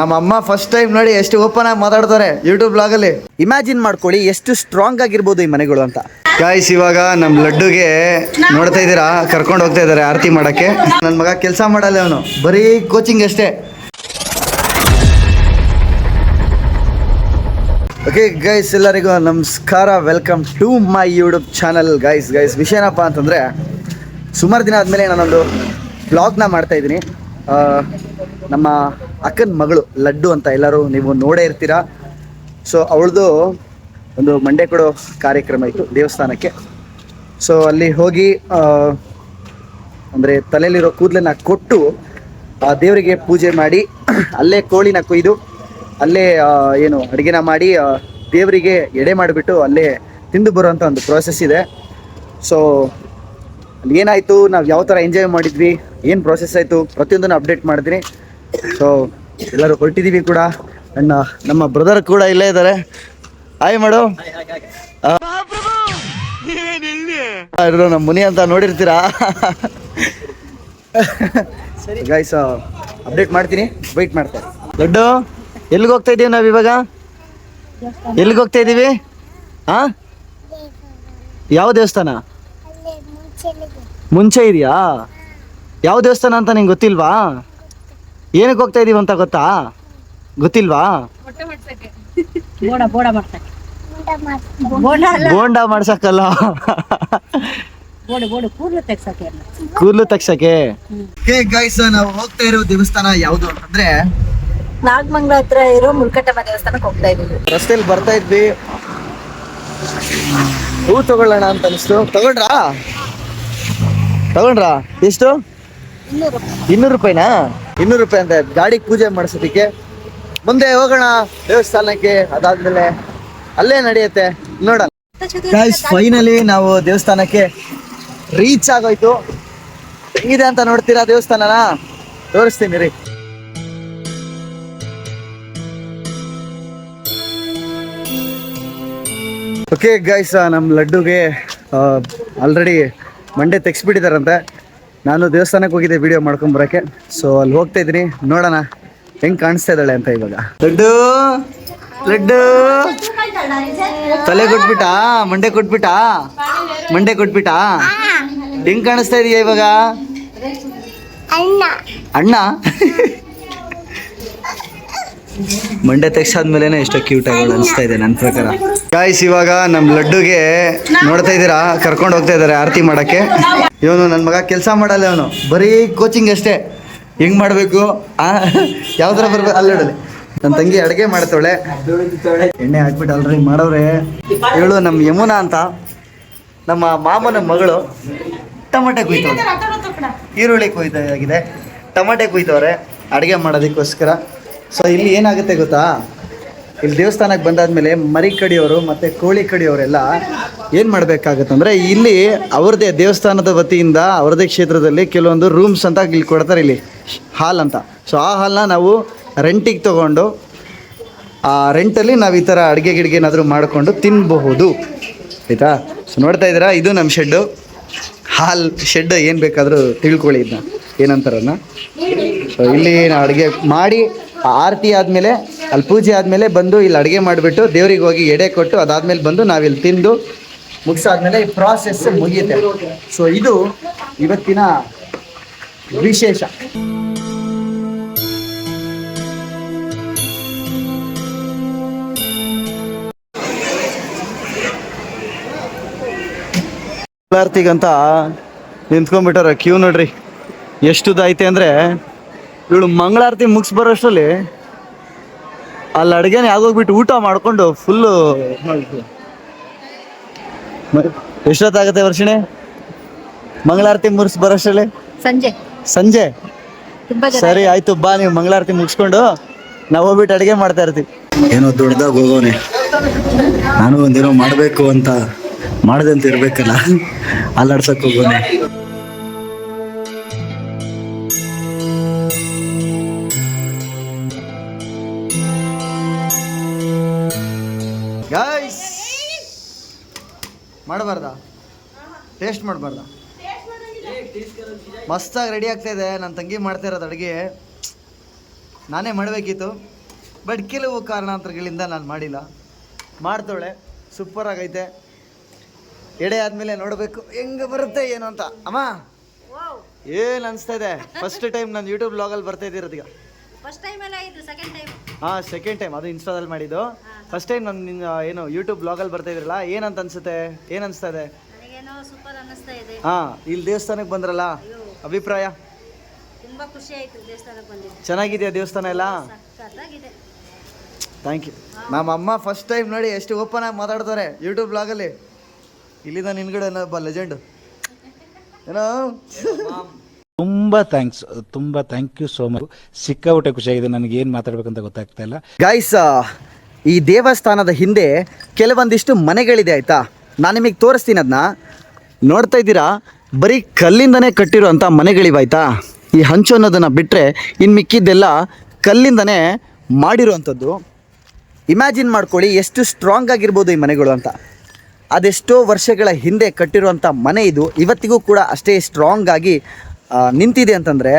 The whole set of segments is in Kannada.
ನಮ್ಮ ಅಮ್ಮ ಫಸ್ಟ್ ಟೈಮ್ ನೋಡಿ ಎಷ್ಟು ಓಪನ್ ಆಗಿ ಮಾತಾಡ್ತಾರೆ ಯೂಟ್ಯೂಬ್ ಬ್ಲಾಗಲ್ಲಿ. ಇಮ್ಯಾಜಿನ್ ಮಾಡ್ಕೊಳ್ಳಿ ಎಷ್ಟು ಸ್ಟ್ರಾಂಗ್ ಆಗಿರ್ಬೋದು ಈ ಮನೆಗಳು ಅಂತ. ಗಾಯ್ಸ್ ಇವಾಗ ನಮ್ಮ ಲಡ್ಡುಗೆ ನೋಡ್ತಾ ಇದ್ದೀರಾ ಕರ್ಕೊಂಡು ಹೋಗ್ತಾ ಇದ್ದಾರೆ ಆರತಿ ಮಾಡಕ್ಕೆ. ನನ್ನ ಮಗ ಕೆಲಸ ಮಾಡಲ್ಲ, ಅವನು ಬರೀ ಕೋಚಿಂಗ್ ಅಷ್ಟೇ. ಓಕೆ ಗೈಸ್, ಎಲ್ಲರಿಗೂ ನಮಸ್ಕಾರ, welcome to my YouTube channel. Guys ವಿಷಯ ಏನಪ್ಪ ಅಂತಂದರೆ, ಸುಮಾರು ದಿನ ಆದಮೇಲೆ ನಾನೊಂದು ಬ್ಲಾಗ್ನ ಮಾಡ್ತಾಯಿದ್ದೀನಿ. ನಮ್ಮ ಅಕ್ಕನ ಮಗಳು ಲಡ್ಡು ಅಂತ ಎಲ್ಲರೂ ನೀವು ನೋಡೇ ಇರ್ತೀರ. ಸೊ ಅವಳದು ಒಂದು ಮಂಡೆ ಕೊಡೋ ಕಾರ್ಯಕ್ರಮ ಇತ್ತು ದೇವಸ್ಥಾನಕ್ಕೆ. ಸೊ ಅಲ್ಲಿ ಹೋಗಿ ಅಂದರೆ ತಲೆಯಲ್ಲಿರೋ ಕೂದಲನ್ನು ಕೊಟ್ಟು ದೇವರಿಗೆ ಪೂಜೆ ಮಾಡಿ ಅಲ್ಲೇ ಕೋಳಿನ ಕೊಯ್ದು ಅಲ್ಲೇ ಏನು ಅಡುಗೆನ ಮಾಡಿ ದೇವರಿಗೆ ಎಡೆ ಮಾಡಿಬಿಟ್ಟು ಅಲ್ಲೇ ತಿಂದು ಬರುವಂಥ ಒಂದು ಪ್ರೋಸೆಸ್ ಇದೆ. ಸೊ ಅಲ್ಲಿ ಏನಾಯಿತು, ನಾವು ಯಾವ ಥರ ಎಂಜಾಯ್ ಮಾಡಿದ್ವಿ, ಏನು ಪ್ರೋಸೆಸ್ ಆಯಿತು ಪ್ರತಿಯೊಂದನ್ನು ಅಪ್ಡೇಟ್ ಮಾಡಿದ್ದೀನಿ. ಸೊ ಎಲ್ಲರೂ ಹೊರಟಿದ್ದೀವಿ ಕೂಡ. ನಮ್ಮ ಬ್ರದರ್ ಕೂಡ ಇಲ್ಲೇ ಇದ್ದಾರೆ. ಹಾಯ್ ಮಾಡು. ನಮ್ಮ ಮುನಿ ಅಂತ ನೋಡಿರ್ತೀರಾ. ಗೈಸ್ ಅಪ್ಡೇಟ್ ಮಾಡ್ತೀನಿ, ವೆಯ್ಟ್ ಮಾಡ್ತಾರೆ. ದೊಡ್ಡ ಎಲ್ಲಿಗೆ ಹೋಗ್ತಾ ಇದ್ದೀವಿ ನಾವು ಇವಾಗ? ಎಲ್ಲಿಗೆ ಹೋಗ್ತಾ ಇದ್ದೀವಿ? ಹಾಂ, ಯಾವ ದೇವಸ್ಥಾನ? ಮುಂಚೆ ಇದೆಯಾ? ಯಾವ ದೇವಸ್ಥಾನ ಅಂತ ನಿಂಗೆ ಗೊತ್ತಿಲ್ವಾ? ಏನಕ್ಕೆ ಹೋಗ್ತಾ ಇದೀವಿ ಅಂತ ಗೊತ್ತಾ? ಗೊತ್ತಿಲ್ವಾ? ಬೋಂಡ ಮಾಡ್ಸಕ್ಕಲ್ಲ, ಕೂದಲು ತೆಗ್ಸಕ್ಕೆ. ಗೈಸ್ ನಾವು ಹೋಗ್ತಾ ಇರೋ ದೇವಸ್ಥಾನ ಯಾವುದು ಅಂತಂದ್ರೆ ನಾಗಮಂಗಲ ಹತ್ರ ಇರೋ ಮುಲ್ಕಟ್ಟಮ್ಮ ದೇವಸ್ಥಾನಕ್ಕೆ ಹೋಗ್ತಾ ಇದ್ದೀವಿ. ರಸ್ತೆಯಲ್ಲಿ ಬರ್ತಾ ಇದ್ವಿ, ಹೂ ತಗೊಳ್ಳೋಣ ಅಂತ ಅನಿಸ್ತು. ತಗೊಂಡ್ರಾ? ಎಷ್ಟು? 200 ರೂಪಾಯಿನಾ? 200 ರೂಪಾಯಿ ಅಂತ ಗಾಡಿಗೆ ಪೂಜೆ ಮಾಡಿಸೋದಕ್ಕೆ. ಮುಂದೆ ಹೋಗೋಣ ದೇವಸ್ಥಾನಕ್ಕೆ, ಅದಾದ್ಮೇಲೆ ಅಲ್ಲೇ ನಡೆಯುತ್ತೆ ನೋಡೋಣ. ಫೈನಲಿ ನಾವು ದೇವಸ್ಥಾನಕ್ಕೆ ರೀಚ್ ಆಗೋಯ್ತು. ಹೆಂಗಿದೆ ಅಂತ ನೋಡ್ತೀರಾ ದೇವಸ್ಥಾನನ? ತೋರಿಸ್ತೀನಿ ರೀ. ಓಕೆ ಗೈಸ್, ನಮ್ಮ ಲಡ್ಡುಗೆ ಆಲ್ರೆಡಿ ಮಂಡೆ ತೆಗ್ಸ್ಬಿಟ್ಟಿದ್ದಾರಂತೆ. ನಾನು ದೇವಸ್ಥಾನಕ್ಕೆ ಹೋಗಿದ್ದೆ ವಿಡಿಯೋ ಮಾಡ್ಕೊಂಬರೋಕ್ಕೆ. ಸೊ ಅಲ್ಲಿ ಹೋಗ್ತಾ ಇದ್ದೀನಿ, ನೋಡೋಣ ಹೆಂಗೆ ಕಾಣಿಸ್ತಾ ಇದ್ದಾಳೆ ಅಂತ. ಇವಾಗ ಲಡ್ಡು ತಲೆ ಕೊಟ್ಬಿಟ್ಟಾ? ಮಂಡೆ ಕೊಟ್ಬಿಟ್ಟಾ? ಹೆಂಗೆ ಕಾಣಿಸ್ತಾ ಇದೀಯ ಇವಾಗ? ಅಣ್ಣ ಮಂಡೆ ತೆಗ್ಸಾದ್ಮೇಲೆ ಎಷ್ಟೋ ಕ್ಯೂಟ್ ಆಗೋಳು ಅನಿಸ್ತಾ ಇದೆ ನನ್ನ ಪ್ರಕಾರ. ಗಾಯ್ಸ್ ಇವಾಗ ನಮ್ಮ ಲಡ್ಡುಗೆ ನೋಡ್ತಾ ಇದ್ದೀರಾ ಕರ್ಕೊಂಡು ಹೋಗ್ತಾ ಇದ್ದಾರೆ ಆರತಿ ಮಾಡಕ್ಕೆ. ಇವನು ನನ್ನ ಮಗ ಕೆಲಸ ಮಾಡಲ್ಲ, ಅವನು ಬರೀ ಕೋಚಿಂಗ್ ಅಷ್ಟೇ. ಹೆಂಗ್ ಮಾಡಬೇಕು, ಯಾವ ಥರ ಬರ್ಬೇಕು ಅಲ್ಲೋಡಲಿ. ನನ್ನ ತಂಗಿ ಅಡುಗೆ ಮಾಡ್ತಾಳೆ, ಎಣ್ಣೆ ಹಾಕ್ಬಿಟ್ಟು ಆಲ್ರೆಡಿ ಮಾಡವ್ರೆ. ಇವಳು ನಮ್ಮ ಯಮುನಾ ಅಂತ, ನಮ್ಮ ಮಾಮನ ಮಗಳು. ಟೊಮೆಟೊ ಕುಯ್ತವ್ರೆ, ಈರುಳ್ಳಿ ಕುಯ್ದಾಗಿದೆ, ಟೊಮೆಟೊ ಕುಯ್ತವ್ರೆ ಅಡುಗೆ ಮಾಡೋದಕ್ಕೋಸ್ಕರ. ಸೊ ಇಲ್ಲಿ ಏನಾಗುತ್ತೆ ಗೊತ್ತಾ, ಇಲ್ಲಿ ದೇವಸ್ಥಾನಕ್ಕೆ ಬಂದಾದ್ಮೇಲೆ ಮರಿ ಕಡಿಯೋರು ಮತ್ತು ಕೋಳಿ ಕಡಿಯೋರೆಲ್ಲ ಏನು ಮಾಡಬೇಕಾಗತ್ತಂದರೆ, ಇಲ್ಲಿ ಅವ್ರದ್ದೇ ದೇವಸ್ಥಾನದ ವತಿಯಿಂದ ಅವ್ರದ್ದೇ ಕ್ಷೇತ್ರದಲ್ಲಿ ಕೆಲವೊಂದು ರೂಮ್ಸ್ ಅಂತ ಇಲ್ಲಿ ಕೊಡ್ತಾರೆ, ಇಲ್ಲಿ ಹಾಲ್ ಅಂತ. ಸೊ ಆ ಹಾಲ್ನ ನಾವು ರೆಂಟಿಗೆ ತೊಗೊಂಡು ಆ ರೆಂಟಲ್ಲಿ ನಾವು ಈ ಥರ ಅಡುಗೆ ಗಿಡ್ಗೆ ಏನಾದರೂ ಮಾಡಿಕೊಂಡು ತಿನ್ನಬಹುದು, ಆಯಿತಾ? ಸೊ ನೋಡ್ತಾ ಇದ್ದೀರಾ, ಇದು ನಮ್ಮ ಶೆಡ್ಡು, ಹಾಲ್ ಶೆಡ್. ಏನು ಬೇಕಾದರೂ ತಿಳ್ಕೊಳ್ಳಿ ಇದನ್ನ ಏನಂತಾರನ್ನ. ಸೊ ಇಲ್ಲಿ ನಾವು ಅಡುಗೆ ಮಾಡಿ ಆರತಿ ಆದಮೇಲೆ ಅಲ್ಲಿ ಪೂಜೆ ಆದಮೇಲೆ ಬಂದು ಇಲ್ಲಿ ಅಡುಗೆ ಮಾಡಿಬಿಟ್ಟು ದೇವ್ರಿಗೆ ಹೋಗಿ ಎಡೆ ಕೊಟ್ಟು ಅದಾದಮೇಲೆ ಬಂದು ನಾವಿಲ್ಲಿ ತಿಂದು ಮುಗಿಸಾದ್ಮೇಲೆ ಈ ಪ್ರಾಸೆಸ್ ಮುಗಿಯುತ್ತೆ. ಸೊ ಇದು ಇವತ್ತಿನ ವಿಶೇಷ. ಆರತಿಗಂತ ನಿಂತ್ಕೊಂಡ್ಬಿಟ್ಟಾರ ಕ್ಯೂ. ನೋಡ್ರಿ ಎಷ್ಟುದೈತೆ ಅಂದರೆ, ಇವಳು ಮಂಗಳಾರತಿ ಮುಗಿಸ್ ಬರೋಷ್ಟರಲ್ಲಿ ಅಲ್ಲಿ ಅಡುಗೆನೇ ಆಗೋಗ್ಬಿಟ್ಟು ಊಟ ಮಾಡಿಕೊಂಡು ಫುಲ್ಲು. ಎಷ್ಟೊತ್ತಾಗುತ್ತೆ ವರ್ಷಿಣಿ ಮಂಗಳಾರತಿ ಮುಗಿಸ್ ಬರೋಷ್ಟರಲ್ಲಿ? ಸಂಜೆ. ಸರಿ ಆಯ್ತು, ಬಾ ನೀವು ಮಂಗಳಾರತಿ ಮುಗಿಸ್ಕೊಂಡು ನಾವು ಹೋಗ್ಬಿಟ್ಟು ಅಡುಗೆ ಮಾಡ್ತಾ ಇರ್ತೀವಿ. ಏನೋ ದೊಡ್ಡದಾಗ ಹೋಗೋನೆ, ನಾನು ಒಂದೇನೋ ಮಾಡಬೇಕು ಅಂತ ಮಾಡದಂತ ಇರ್ಬೇಕಲ್ಲ, ಅಲ್ಲಾಡ್ಸಕ್ ಹೋಗೋನೆ. ಗಾಯ್ಸ್ ಮಾಡಬಾರ್ದ? ಟೇಸ್ಟ್ ಮಾಡಬಾರ್ದ? ಮಸ್ತಾಗಿ ರೆಡಿ ಆಗ್ತಾ ಇದೆ. ನನ್ನ ತಂಗಿ ಮಾಡ್ತಾ ಇರೋದು ಅಡುಗೆ ನಾನೇ ಮಾಡಬೇಕಿತ್ತು, ಬಟ್ ಕೆಲವು ಕಾರಣಾಂತರಗಳಿಂದ ನಾನು ಮಾಡಿಲ್ಲ. ಮಾಡ್ತಾಳೆ, ಸೂಪರ್ ಆಗೈತೆ. ಎಡೆ ಆದಮೇಲೆ ನೋಡಬೇಕು ಹೆಂಗೆ ಬರುತ್ತೆ ಏನು ಅಂತ. ಅಮ್ಮ ಏನು ಅನಿಸ್ತಾ ಇದೆ? ಫಸ್ಟ್ ಟೈಮ್ ನಾನು ಯೂಟ್ಯೂಬ್ ಬ್ಲಾಗಲ್ಲಿ ಬರ್ತಾ ಇದ್ದೀರೋದು ಈಗ. ಫಸ್ಟ್ ಟೈಮ್ ಅಲ್ಲ ಇದು ಸೆಕೆಂಡ್ ಟೈಮ್. ಹಾಂ, ಸೆಕೆಂಡ್ ಟೈಮ್. ಅದು ಇನ್ಸ್ಟಾದಲ್ಲಿ ಮಾಡಿದ್ದು. ಫಸ್ಟ್ ಟೈಮ್ ನಾನು ಏನು ಯೂಟ್ಯೂಬ್ ಬ್ಲಾಗಲ್ಲಿ ಬರ್ತಾ ಇದ್ರಲ್ಲ, ಏನಂತ ಅನ್ಸುತ್ತೆ? ಏನು ಅನಿಸ್ತಾ ಇದೆ? ನನಗೇನೋ ಸೂಪರ್ ಅನ್ನಿಸ್ತಾ ಇದೆ. ಹಾಂ, ಇಲ್ಲಿ ದೇವಸ್ಥಾನಕ್ಕೆ ಬಂದ್ರಲ್ಲ, ಅಭಿಪ್ರಾಯ? ತುಂಬಾ ಖುಷಿ ಆಯ್ತು ದೇವಸ್ಥಾನಕ್ಕೆ ಬಂದಿದ್ದು. ಚೆನ್ನಾಗಿದೆಯಾ ದೇವಸ್ಥಾನ ಎಲ್ಲ? ಸಕ್ಕತ್ತಾಗಿದೆ. Thank you. ನಮ್ಮ ಅಮ್ಮ ಫಸ್ಟ್ ಟೈಮ್ ನೋಡಿ ಎಷ್ಟು ಓಪನ್ ಆಗಿ ಮಾತಾಡ್ತಾರೆ ಯೂಟ್ಯೂಬ್ ಬ್ಲಾಗಲ್ಲಿ. ಇಲ್ಲಿಂದ ನಿನ್ಗಡೆ ಒಬ್ಬ ಲೆಜೆಂಡು ಏನೋ. ತುಂಬ ಥ್ಯಾಂಕ್ ಯು ಸೋ ಮಚ್. ಸಿಕ್ಕಾಪಟ್ಟೆ ಖುಷಿಯಾಗಿದೆ. ನನಗೆ ಏನು ಮಾತಾಡ್ಬೇಕಂತ ಗೊತ್ತಾಗ್ತಾ ಇಲ್ಲ. ಗೈಸ್, ಈ ದೇವಸ್ಥಾನದ ಹಿಂದೆ ಕೆಲವೊಂದಿಷ್ಟು ಮನೆಗಳಿದೆ ಆಯಿತಾ. ನಾನು ನಿಮಗೆ ತೋರಿಸ್ತೀನಿ, ಅದನ್ನ ನೋಡ್ತಾ ಇದ್ದೀರಾ. ಬರೀ ಕಲ್ಲಿಂದನೇ ಕಟ್ಟಿರುವಂಥ ಮನೆಗಳಿವಾಯ್ತಾ. ಈ ಹಂಚು ಅನ್ನೋದನ್ನು ಬಿಟ್ಟರೆ ಇನ್ನು ಮಿಕ್ಕಿದ್ದೆಲ್ಲ ಕಲ್ಲಿಂದನೇ ಮಾಡಿರುವಂಥದ್ದು. ಇಮ್ಯಾಜಿನ್ ಮಾಡ್ಕೊಳ್ಳಿ ಎಷ್ಟು ಸ್ಟ್ರಾಂಗ್ ಆಗಿರ್ಬೋದು ಈ ಮನೆಗಳು ಅಂತ. ಅದೆಷ್ಟೋ ವರ್ಷಗಳ ಹಿಂದೆ ಕಟ್ಟಿರುವಂಥ ಮನೆ ಇದು ಇವತ್ತಿಗೂ ಕೂಡ ಅಷ್ಟೇ ಸ್ಟ್ರಾಂಗ್ ಆಗಿ ನಿಂತಿದೆ ಅಂತಂದರೆ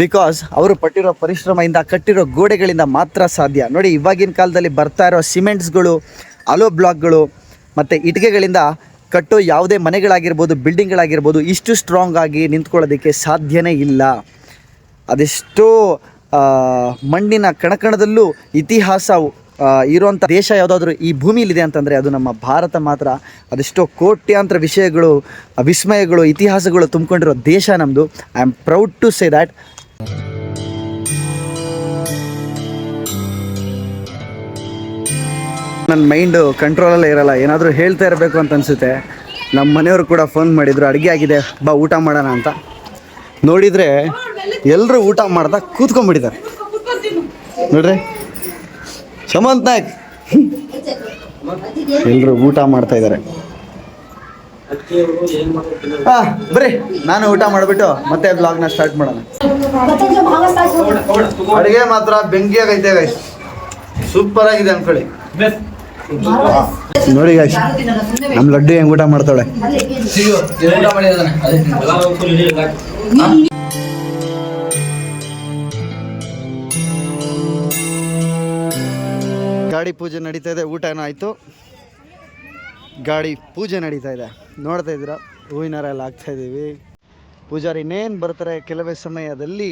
ಬಿಕಾಸ್ ಅವರು ಪಟ್ಟಿರೋ ಪರಿಶ್ರಮದಿಂದ, ಕಟ್ಟಿರೋ ಗೋಡೆಗಳಿಂದ ಮಾತ್ರ ಸಾಧ್ಯ. ನೋಡಿ, ಇವಾಗಿನ ಕಾಲದಲ್ಲಿ ಬರ್ತಾ ಇರೋ ಸಿಮೆಂಟ್ಸ್ಗಳು, ಅಲೋ ಬ್ಲಾಕ್ಗಳು ಮತ್ತು ಇಟ್ಟಿಗೆಗಳಿಂದ ಕಟ್ಟೋ ಯಾವುದೇ ಮನೆಗಳಾಗಿರ್ಬೋದು, ಬಿಲ್ಡಿಂಗ್ಗಳಾಗಿರ್ಬೋದು ಇಷ್ಟು ಸ್ಟ್ರಾಂಗ್ ಆಗಿ ನಿಂತ್ಕೊಳ್ಳೋದಕ್ಕೆ ಸಾಧ್ಯನೇ ಇಲ್ಲ. ಅದೆಷ್ಟೋ ಮಣ್ಣಿನ ಕಣಕಣದಲ್ಲೂ ಇತಿಹಾಸ ಇರುವಂಥ ದೇಶ ಯಾವುದಾದ್ರೂ ಈ ಭೂಮಿಲಿದೆ ಅಂತಂದರೆ ಅದು ನಮ್ಮ ಭಾರತ ಮಾತ್ರ. ಅದೆಷ್ಟೋ ಕೋಟ್ಯಾಂತರ ವಿಷಯಗಳು, ವಿಸ್ಮಯಗಳು, ಇತಿಹಾಸಗಳು ತುಂಬಿಕೊಂಡಿರೋ ದೇಶ ನಮ್ಮದು. I am proud to say that. ನನ್ನ ಮೈಂಡು ಕಂಟ್ರೋಲಲ್ಲೇ ಇರಲ್ಲ, ಏನಾದರೂ ಹೇಳ್ತಾ ಇರಬೇಕು ಅಂತ ಅನಿಸುತ್ತೆ. ನಮ್ಮ ಮನೆಯವರು ಕೂಡ ಫೋನ್ ಮಾಡಿದರು, ಅಡುಗೆ ಆಗಿದೆ ಬಾ ಊಟ ಮಾಡೋಣ ಅಂತ. ನೋಡಿದರೆ ಎಲ್ಲರೂ ಊಟ ಮಾಡ್ತಾ ಕೂತ್ಕೊಂಡ್ಬಿಟ್ಟಿದ್ದಾರೆ ನೋಡ್ರಿ. ಸಮಂತ್ ನಾಯ್ಕ್ ಎಲ್ಲರೂ ಊಟ ಮಾಡ್ತಾ ಇದ್ದಾರೆ. ಬರ್ರಿ, ನಾನು ಊಟ ಮಾಡಿಬಿಟ್ಟು ಮತ್ತೆ ಬ್ಲಾಗ್ನ ಸ್ಟಾರ್ಟ್ ಮಾಡೋಣ. ಅಡುಗೆ ಮಾತ್ರ ಬೆಂಕಿ ಆಗೈತೆ ಗೈಸ್, ಸೂಪರ್ ಆಗಿದೆ ಅನ್ಕೊಳ್ಳಿ. ನೋಡಿ ಗೈಸ್, ನಮ್ಮ ಲಡ್ಡು ಹೆಂಗ್ ಊಟ ಮಾಡ್ತಾಳೆ. ಗಾಡಿ ಪೂಜೆ ನಡೀತಾ ಇದೆ. ಊಟ ಏನೋ ಆಯಿತು, ಗಾಡಿ ಪೂಜೆ ನಡೀತಾ ಇದೆ. ನೋಡ್ತಾ ಇದ್ದೀರಾ, ಹೂವಿನಾರ ಎಲ್ಲ ಹಾಕ್ತಾ ಇದ್ದೀವಿ. ಪೂಜಾರಿ ಇನ್ನೇನು ಬರ್ತಾರೆ, ಕೆಲವೇ ಸಮಯದಲ್ಲಿ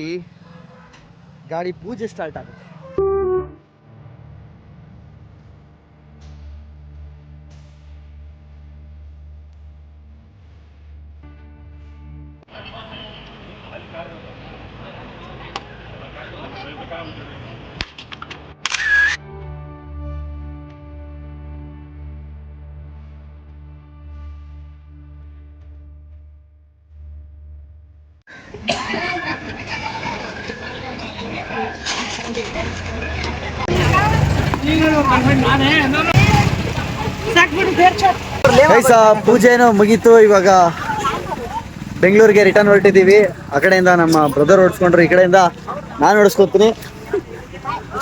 ಗಾಡಿ ಪೂಜೆ ಸ್ಟಾರ್ಟ್ ಆಗುತ್ತೆ. ಗೈಸ್, ಪೂಜೆನೂ ಮುಗೀತು. ಇವಾಗ ಬೆಂಗಳೂರಿಗೆ ರಿಟರ್ನ್ ಹೊರಟಿದ್ದೀವಿ. ಆ ಕಡೆಯಿಂದ ನಮ್ಮ ಬ್ರದರ್ ಓಡಿಸ್ಕೊಂಡ್ರು, ಈ ಕಡೆಯಿಂದ ನಾನು ಓಡಿಸ್ಕೊತೀನಿ.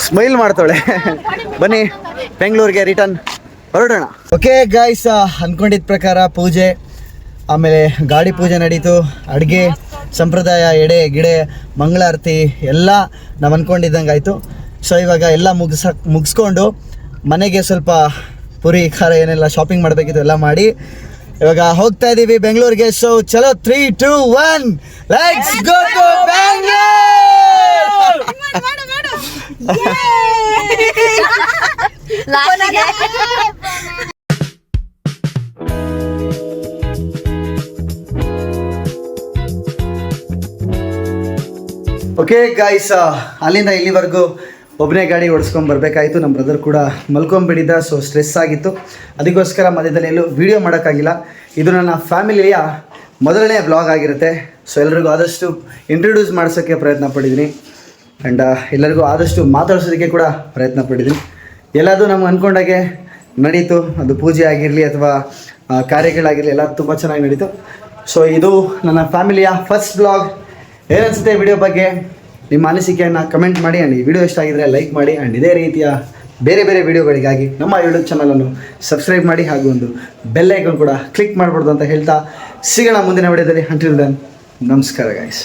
ಸ್ಮೈಲ್ ಮಾಡ್ತಾಳೆ. ಬನ್ನಿ ಬೆಂಗಳೂರಿಗೆ ರಿಟರ್ನ್ ಹೊರಡೋಣ. ಓಕೆ ಗೈಸ್, ಅಂದ್ಕೊಂಡಿದ್ದ ಪ್ರಕಾರ ಪೂಜೆ, ಆಮೇಲೆ ಗಾಡಿ ಪೂಜೆ ನಡೀತು, ಅಡುಗೆ, ಸಂಪ್ರದಾಯ, ಎಡೆ ಗಿಡೆ, ಮಂಗಳಾರತಿ ಎಲ್ಲ ನಾವು ಅಂದ್ಕೊಂಡಿದ್ದಂಗೆ ಆಯಿತು. ಸೊ ಇವಾಗ ಎಲ್ಲ ಮುಗಿಸ್ಕೊಂಡು ಮನೆಗೆ ಸ್ವಲ್ಪ ಪುರಿ ಖಾರ ಏನೆಲ್ಲ ಶಾಪಿಂಗ್ ಮಾಡಬೇಕಿತ್ತು ಎಲ್ಲ ಮಾಡಿ ಇವಾಗ ಹೋಗ್ತಾ ಇದ್ದೀವಿ ಬೆಂಗಳೂರಿಗೆ. ಸೊ ಚಲೋ 3, 2, 1 let's go to Bengaluru. Okay guys, ಅಲ್ಲಿಂದ ಇಲ್ಲಿವರೆಗೂ ಒಬ್ಬನೇ ಗಾಡಿ ಓಡಿಸ್ಕೊಂಡು ಬರಬೇಕಾಯಿತು. ನಮ್ಮ ಬ್ರದರ್ ಕೂಡ ಮಲ್ಕೊಂಡ್ಬಿಟ್ಟಿದ್ದ, ಸೊ ಸ್ಟ್ರೆಸ್ ಆಗಿತ್ತು. ಅದಕ್ಕೋಸ್ಕರ ಮಧ್ಯದಲ್ಲಿ ಎಲ್ಲೂ ವೀಡಿಯೋ ಮಾಡೋಕ್ಕಾಗಿಲ್ಲ. ಇದು ನನ್ನ ಫ್ಯಾಮಿಲಿಯ ಮೊದಲನೇ ಬ್ಲಾಗ್ ಆಗಿರುತ್ತೆ. ಸೊ ಎಲ್ಲರಿಗೂ ಆದಷ್ಟು ಇಂಟ್ರೊಡ್ಯೂಸ್ ಮಾಡಿಸೋಕ್ಕೆ ಪ್ರಯತ್ನ ಪಟ್ಟಿದ್ದೀನಿ ಆ್ಯಂಡ್ ಎಲ್ಲರಿಗೂ ಆದಷ್ಟು ಮಾತಾಡ್ಸೋದಕ್ಕೆ ಕೂಡ ಪ್ರಯತ್ನ ಪಟ್ಟಿದ್ದೀನಿ. ಎಲ್ಲದೂ ನಮ್ಗೆ ಅಂದ್ಕೊಂಡಾಗೆ ನಡೀತು. ಅದು ಪೂಜೆ ಆಗಿರಲಿ ಅಥವಾ ಕಾರ್ಯಗಳಾಗಿರಲಿ ಎಲ್ಲ ತುಂಬ ಚೆನ್ನಾಗಿ ನಡೀತು. ಸೊ ಇದು ನನ್ನ ಫ್ಯಾಮಿಲಿಯ ಫಸ್ಟ್ ಬ್ಲಾಗ್. ಏನನ್ಸುತ್ತೆ ವಿಡಿಯೋ ಬಗ್ಗೆ ನಿಮ್ಮ ಅನಿಸಿಕೆಯನ್ನು ಕಮೆಂಟ್ ಮಾಡಿ. ಆ್ಯಂಡ್ ಈ ವಿಡಿಯೋ ಇಷ್ಟ ಆಗಿದ್ರೆ ಲೈಕ್ ಮಾಡಿ. ಆ್ಯಂಡ್ ಇದೇ ರೀತಿಯ ಬೇರೆ ಬೇರೆ ವಿಡಿಯೋಗಳಿಗಾಗಿ ನಮ್ಮ ಯೂಟ್ಯೂಬ್ ಚಾನಲನ್ನು ಸಬ್ಸ್ಕ್ರೈಬ್ ಮಾಡಿ, ಹಾಗೂ ಒಂದು ಬೆಲ್ ಐಕಾನ್ ಕೂಡ ಕ್ಲಿಕ್ ಮಾಡ್ಬಾರ್ದು ಅಂತ ಹೇಳ್ತಾ ಸಿಗೋಣ ಮುಂದಿನ ವಿಡಿಯೋದಲ್ಲಿ. ಅಂಟಿಲ್ ದೆನ್, ನಮಸ್ಕಾರ ಗೈಸ್.